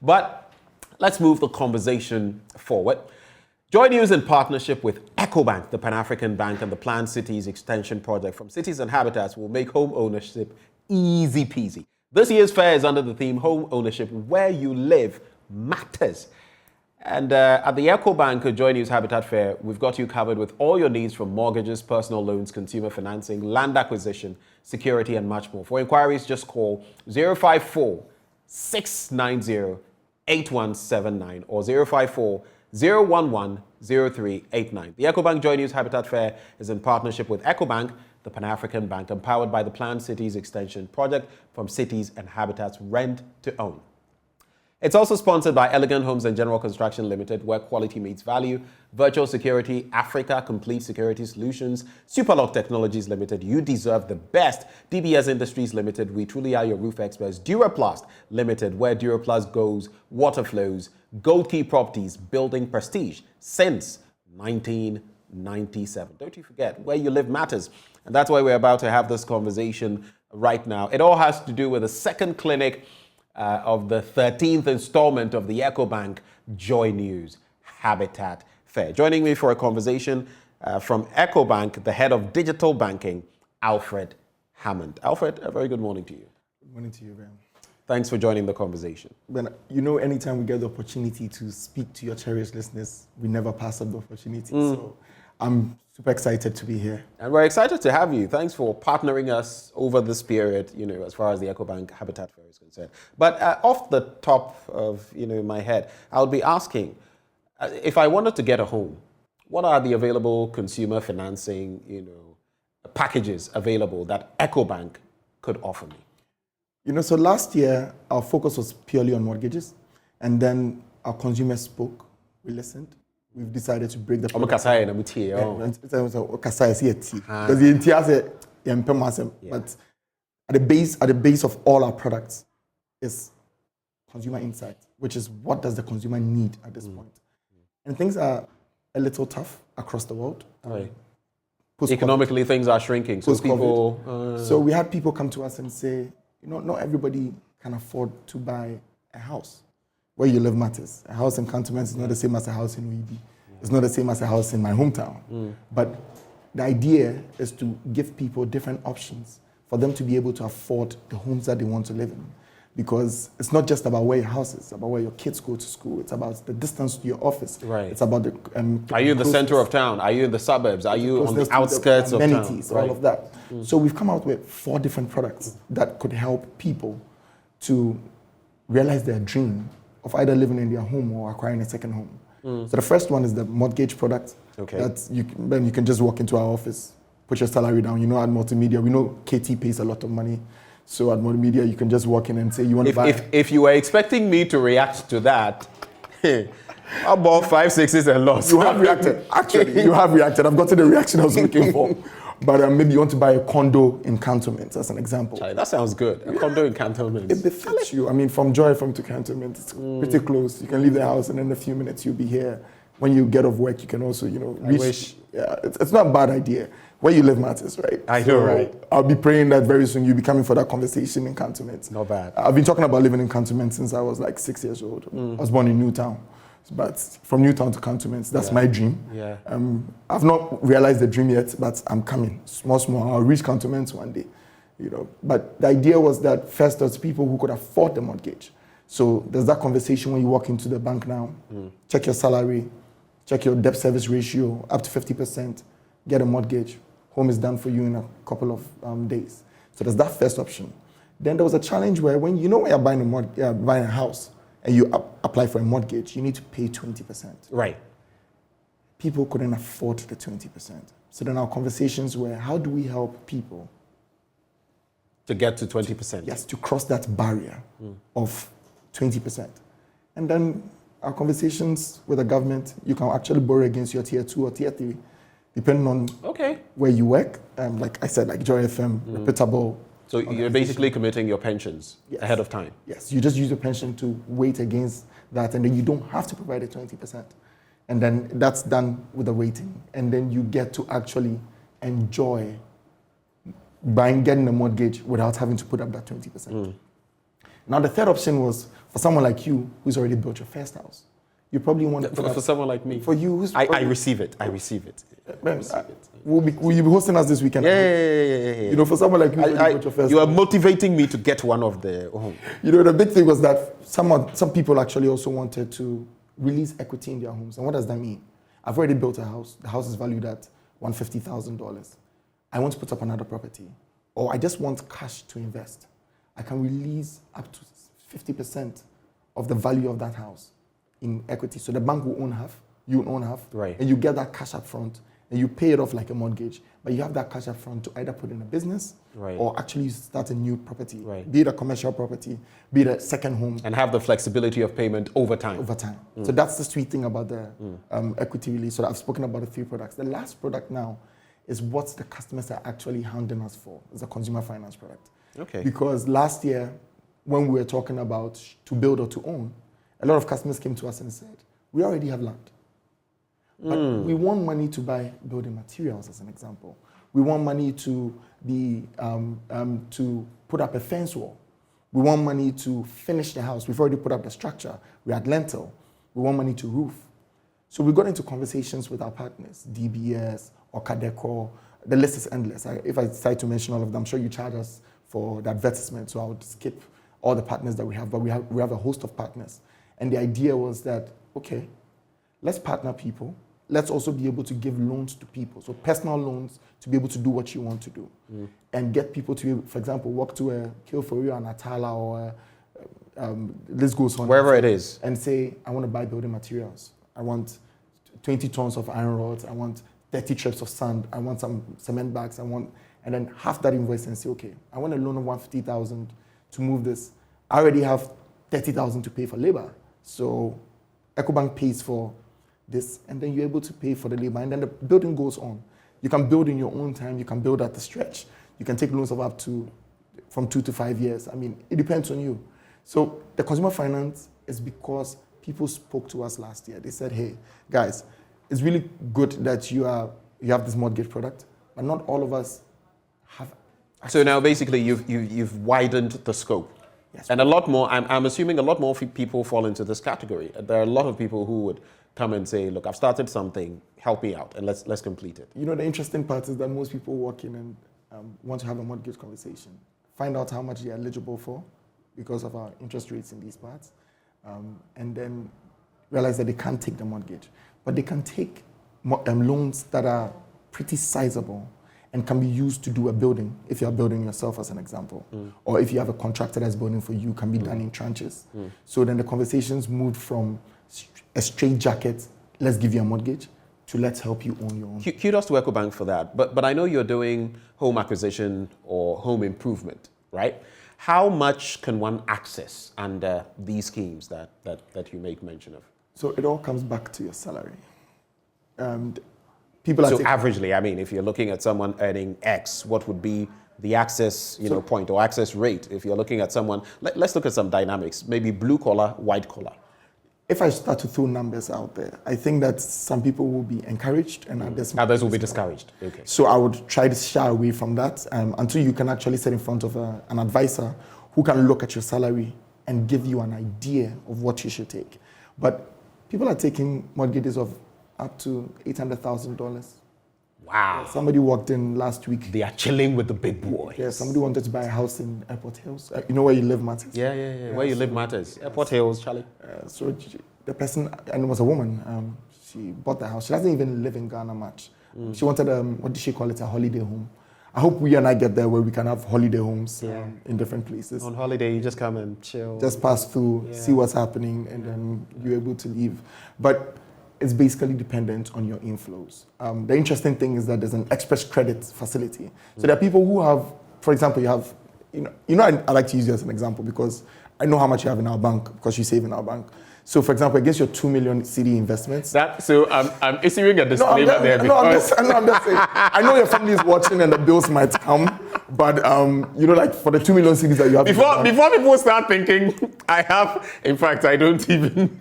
But let's move the conversation forward. JoyNews, in partnership with Ecobank, the Pan-African Bank, and the Planned Cities Extension Project from Cities and Habitats will make home ownership easy peasy. This year's fair is under the theme Home Ownership, Where You Live Matters. And at the Ecobank JoyNews Habitat Fair, we've got you covered with all your needs from mortgages, personal loans, consumer financing, land acquisition, security, and much more. For inquiries, just call 054-690-8179 or 054-011-0389. The Ecobank JoyNews Habitat Fair is in partnership with Ecobank, the Pan-African Bank, and powered by the Planned Cities Extension Project from Cities and Habitats Rent to Own. It's also sponsored by Elegant Homes and General Construction Limited, where quality meets value, Virtual Security Africa, Complete Security Solutions, Superlock Technologies Limited. You deserve the best. DBS Industries Limited, we truly are your roof experts. Duraplast Limited, where Duraplast goes, water flows. Gold Key Properties, building prestige since 1997. Don't you forget, where you live matters. And that's why we're about to have this conversation right now. It all has to do with the second clinic of the 13th installment of the Ecobank JoyNews Habitat Fair. Joining me for a conversation from Ecobank, the head of digital banking, Alfred Hammond. Alfred, a very good morning to you. Good morning to you, Ben. Thanks for joining the conversation. Ben, you know, anytime we get the opportunity to speak to your cherished listeners, we never pass up the opportunity. So I'm super excited to be here. And we're excited to have you. Thanks for partnering us over this period, as far as the Ecobank Habitat Fair is concerned. But off the top of, my head, I'll be asking, if I wanted to get a home, what are the available consumer financing, packages available that Ecobank could offer me? So last year, our focus was purely on mortgages. And then our consumers spoke, we listened. We've decided to break the product. But at the base of all our products is consumer insight, which is what does the consumer need at this point. And things are a little tough across the world. Right. Economically, things are shrinking. So So we had people come to us and say, not everybody can afford to buy a house. Where you live matters. A house in Cantonments is not the same as a house in Oibi. It's not the same as a house in my hometown. But the idea is to give people different options for them to be able to afford the homes that they want to live in. Because it's not just about where your house is, it's about where your kids go to school. It's about the distance to your office. Right. It's about the are you in the center of town? Are you in the suburbs? Are you on the outskirts of town? Amenities, all of that. So we've come out with 4 different products that could help people to realize their dream of either living in their home or acquiring a second home. So the first one is the mortgage product. Okay. That you can just walk into our office, put your salary down. At Multimedia, we know KT pays a lot of money. So at Multimedia, you can just walk in and say you want to buy. If you were expecting me to react to that, how about 5 6s and loss? You have reacted. Actually, you have reacted. I've gotten the reaction I was looking for. But maybe you want to buy a condo in Cantonments, as an example. Charlie, that sounds good. A condo in Cantonments. It befits you. From Joy Farm to Cantonments, it's pretty close. You can leave the house and in a few minutes you'll be here. When you get off work, you can also, reach. Yeah, it's not a bad idea. Where you live matters, right? I know, right? I'll be praying that very soon you'll be coming for that conversation in Cantonments. Not bad. I've been talking about living in Cantonments since I was like 6 years old. I was born in Newtown. But from Newtown to Cantonments, that's my dream. Yeah. I've not realized the dream yet, but I'm coming. Small. I'll reach Cantonments one day. But the idea was that first there's people who could afford the mortgage. So there's that conversation when you walk into the bank now, check your salary, check your debt service ratio, up to 50%, get a mortgage. Home is done for you in a couple of days. So there's that first option. Then there was a challenge where when you're buying a house, and you apply for a mortgage, you need to pay 20%. Right. People couldn't afford the 20%. So then our conversations were, how do we help people to get to 20%? Yes, to cross that barrier of 20%. And then our conversations with the government, you can actually borrow against your tier 2 or tier 3, depending on where you work. Like I said, like Joy FM, reputable. So you're basically committing your pensions ahead of time? Yes, you just use your pension to weight against that, and then you don't have to provide the 20%. And then that's done with the weighting. And then you get to actually enjoy getting a mortgage without having to put up that 20%. Now, the third option was for someone like you who's already built your first house. You probably want to for someone like me. For you, who's I receive it. I receive it. Will you be hosting us this weekend? Yeah. You know, for someone like you, built your first you are house. motivating me to get one of the home. You know, the big thing was that some people actually also wanted to release equity in their homes. And what does that mean? I've already built a house. The house is valued at $150,000. I want to put up another property, or I just want cash to invest. I can release up to 50% of the value of that house in equity. So the bank will own half, you will own half, right. And you get that cash up front, and you pay it off like a mortgage. But you have that cash up front to either put in a business, right. or actually start a new property, right. Be it a commercial property, be it a second home. And have the flexibility of payment over time. So that's the sweet thing about the equity release. So I've spoken about the 3 products. The last product now is what the customers are actually hounding us for. It's a consumer finance product. Okay. Because last year, when we were talking about to build or to own, a lot of customers came to us and said, we already have land. But we want money to buy building materials, as an example. We want money to be to put up a fence wall. We want money to finish the house. We've already put up the structure. We had lintel. We want money to roof. So we got into conversations with our partners, DBS, Okadeco. The list is endless. If I decide to mention all of them, I'm sure you charge us for the advertisement, so I would skip all the partners that we have, but we have a host of partners. And the idea was that, okay, let's partner people. Let's also be able to give loans to people. So personal loans to be able to do what you want to do. And get people to, for example, walk to a Kilforio and Atala or this goes on. Wherever it is. And say, I want to buy building materials. I want 20 tons of iron rods. I want 30 trips of sand. I want some cement bags. And then half that invoice and say, okay, I want a loan of 150,000 to move this. I already have 30,000 to pay for labor. So Ecobank pays for this, and then you're able to pay for the labor, and then the building goes on. You can build in your own time. You can build at the stretch. You can take loans of up to from 2 to 5 years. I mean, it depends on you. So the consumer finance is because people spoke to us last year. They said, hey, guys, it's really good that you have this mortgage product, but not all of us have access. So now basically you've widened the scope. Yes. And a lot more, I'm assuming a lot more people fall into this category. There are a lot of people who would come and say, look, I've started something, help me out, and let's complete it. You know, the interesting part is that most people walk in and want to have a mortgage conversation, find out how much they're eligible for because of our interest rates in these parts, and then realize that they can't take the mortgage. But they can take loans that are pretty sizable and can be used to do a building, if you're building yourself, as an example. Or if you have a contractor that's building for you, can be done in tranches. So then the conversations moved from a straight jacket, let's give you a mortgage, to let's help you own your own. Kudos to Ecobank for that. But I know you're doing home acquisition or home improvement, right? How much can one access under these schemes that you make mention of? So it all comes back to your salary. And so averagely, I mean, if you're looking at someone earning X, what would be the access point or access rate? If you're looking at someone, let's look at some dynamics, maybe blue collar, white collar. If I start to throw numbers out there, I think that some people will be encouraged and others will be discouraged. Okay. So I would try to shy away from that until you can actually sit in front of an advisor who can look at your salary and give you an idea of what you should take. But people are taking mortgages of up to $800,000. Wow. Somebody walked in last week. They are chilling with the big boys. Yeah, somebody wanted to buy a house in Airport Hills. You know where you live matters. Yeah. Where you live matters. Airport Hills, Charlie. So the person, and it was a woman, she bought the house. She doesn't even live in Ghana much. She wanted, what did she call it, a holiday home. I hope we and I get there where we can have holiday homes in different places. On holiday, you just come and chill. Just pass through, see what's happening, and then you're able to leave. But it's basically dependent on your inflows. The interesting thing is that there's an express credit facility. So there are people who have, for example, I like to use you as an example because I know how much you have in our bank because you save in our bank. So, for example, against your 2 million CD investments. So I'm issuing a disclaimer there. I'm just saying. I know your family is watching and the bills might come, but like for the 2 million CDs that you have. Before people start thinking, I don't even.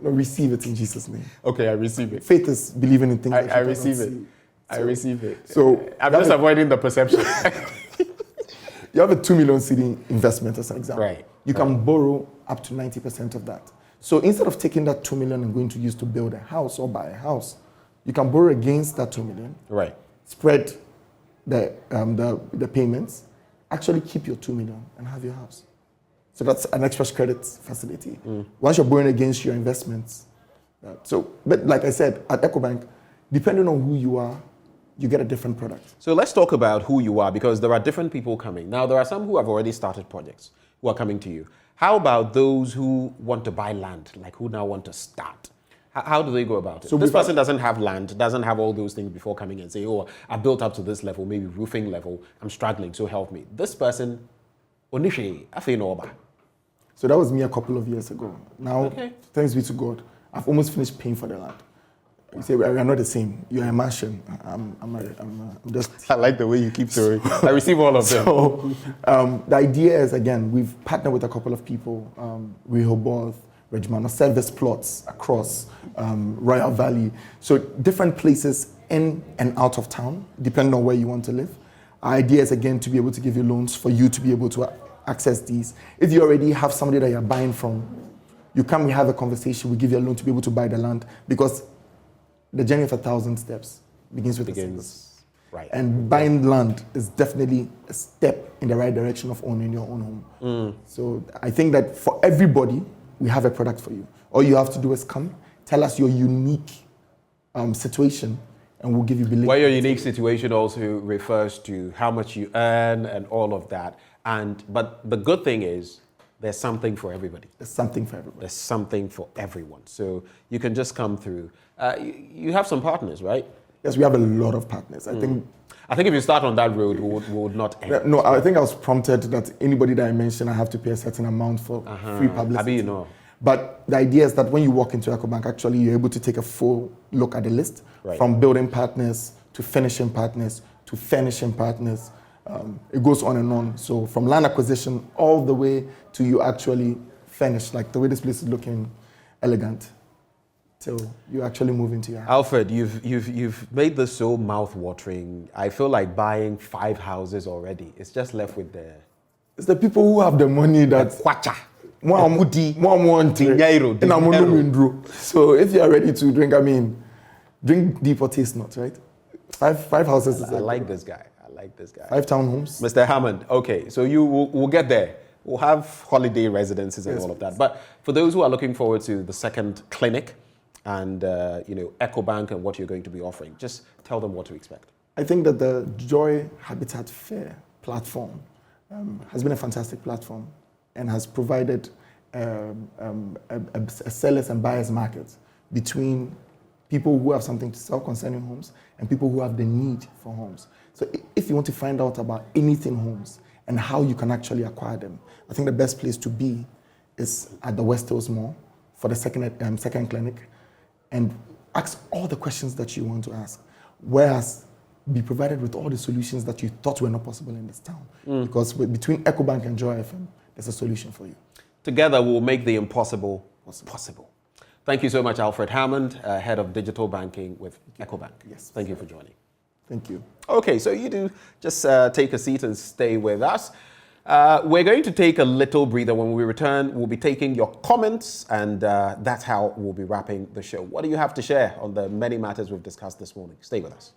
No, receive it in Jesus' name. Okay, I receive it. Faith is believing in things. I receive it. I receive it. So I'm just avoiding the perception. you have a 2 million cedi investment as an example. Right. You can borrow up to 90% of that. So instead of taking that 2 million and going to use to build a house or buy a house, you can borrow against that 2 million. Right. Spread the payments, actually keep your 2 million and have your house. So that's an express credit facility. Once you're borrowing against your investments. But like I said, at Ecobank, depending on who you are, you get a different product. So let's talk about who you are, because there are different people coming. Now, there are some who have already started projects who are coming to you. How about those who want to buy land, like who now want to start? How do they go about it? So this person doesn't have land, doesn't have all those things before coming and say, oh, I built up to this level, maybe roofing level, I'm struggling, so help me. This person, Onishe, Afenoba. So that was me a couple of years ago. Now, thanks be to God, I've almost finished paying for the land. You say, we are not the same. You're a Martian. I'm just... I like the way you keep throwing. I receive all of them. So the idea is, again, we've partnered with a couple of people, Rehoboth, Regiment, service plots across Royal Valley. So different places in and out of town, depending on where you want to live. Our idea is, again, to be able to give you loans for you to be able to access these. If you already have somebody that you're buying from, you come, we have a conversation, we give you a loan to be able to buy the land, because the journey of 1,000 steps begins with a single. Right. And buying land is definitely a step in the right direction of owning your own home. So I think that for everybody, we have a product for you. All you have to do is come, tell us your unique situation, and we'll give you belief. Well, your unique situation also refers to how much you earn and all of that. But the good thing is, there's something for everybody. There's something for everybody. There's something for everyone. So you can just come through. You have some partners, right? Yes, we have a lot of partners. I think if you start on that road, we would not end. No, I think I was prompted that anybody that I mentioned, I have to pay a certain amount for free publicity. You know. But the idea is that when you walk into Ecobank, actually you're able to take a full look at the list, from building partners to finishing partners to furnishing partners. It goes on and on. So from land acquisition all the way to you actually finish, like the way this place is looking elegant, till you actually move into your house. Alfred, you've made this so mouth-watering. I feel like buying 5 houses already. It's just left with the... It's the people who have the money that... Kwacha. So if you are ready to drink, drink deep or taste not, right? Five houses. I like this guy. 5 townhomes. Mr. Hammond, okay, so we'll get there. We'll have holiday residences and all of that. But for those who are looking forward to the second clinic and Ecobank and what you're going to be offering, just tell them what to expect. I think that the Joy Habitat Fair platform has been a fantastic platform and has provided a sellers and buyers market between people who have something to sell concerning homes and people who have the need for homes. So if you want to find out about anything homes and how you can actually acquire them, I think the best place to be is at the West Hills Mall for the second clinic, and ask all the questions that you want to ask, whereas be provided with all the solutions that you thought were not possible in this town. Because between Ecobank and Joy FM, there's a solution for you. Together, we'll make the impossible possible. Thank you so much, Alfred Hammond, Head of Digital Banking with Ecobank. Yes. Thank you for joining. Thank you. Okay, so you do just take a seat and stay with us. We're going to take a little breather. When we return, we'll be taking your comments, and that's how we'll be wrapping the show. What do you have to share on the many matters we've discussed this morning? Stay with us.